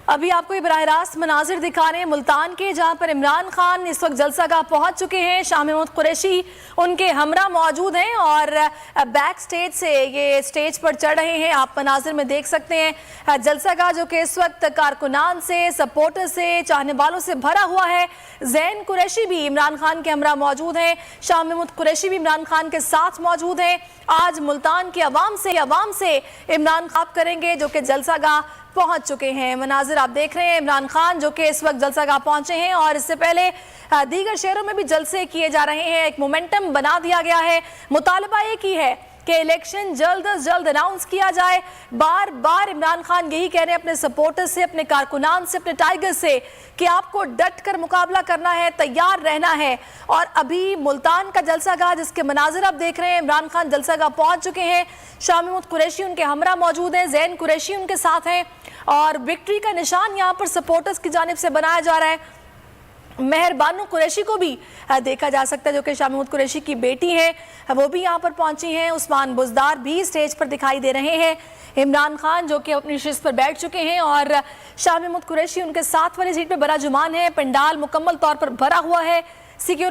अभी आपको ये बराह रास्त मनाजिर दिखा रहे हैं मुल्तान के, जहां पर इमरान खान इस वक्त जलसागाह पहुंच चुके हैं। शाह महमूद कुरैशी उनके हमरा मौजूद हैं और बैक स्टेज से ये स्टेज पर चढ़ रहे हैं। आप मनाजिर में देख सकते हैं जलसागाह जो कि इस वक्त कारकुनान से, सपोर्टर से, चाहने वालों से भरा हुआ है। ज़ैन कुरैशी भी इमरान खान के हमरा मौजूद हैं, शाह महमूद कुरैशी भी इमरान खान के साथ मौजूद हैं। आज मुल्तान की अवाम से इमरान खान करेंगे जो कि जलसागाह पहुंच चुके हैं। मनाजिर आप देख रहे हैं, इमरान खान जो कि इस वक्त जलसागाह पहुंचे हैं और इससे पहले दीगर शहरों में भी जलसे किए जा रहे हैं। एक मोमेंटम बना दिया गया है। मुतालबा एक ही है कि इलेक्शन जल्द अज जल्द अनाउंस किया जाए। बार बार इमरान खान यही कह रहे हैं अपने सपोर्टर्स से, अपने कारकुनान से, अपने टाइगर से कि आपको डट कर मुकाबला करना है, तैयार रहना है। और अभी मुल्तान का जलसागाह जिसके मनाजिर आप देख रहे हैं, इमरान खान जलसागाह पहुंच चुके हैं। शाह महमूद कुरैशी उनके हमरा मौजूद हैं, ज़ैन कुरैशी उनके साथ हैं और विक्ट्री का निशान यहाँ पर सपोर्टर्स की जानिब से बनाया जा रहा है। मेहर बानो कुरैशी को भी देखा जा सकता है जो कि शाह महमूद कुरैशी की बेटी है, वो भी यहाँ पर पहुंची हैं। उस्मान बुज़दार भी स्टेज पर दिखाई दे रहे हैं। इमरान खान जो कि अपनी शिस्त पर बैठ चुके हैं और शाह महमूद कुरैशी उनके साथ वाली सीट पर बराजुमान है। पंडाल मुकम्मल तौर पर भरा हुआ है। सिक्योरिटी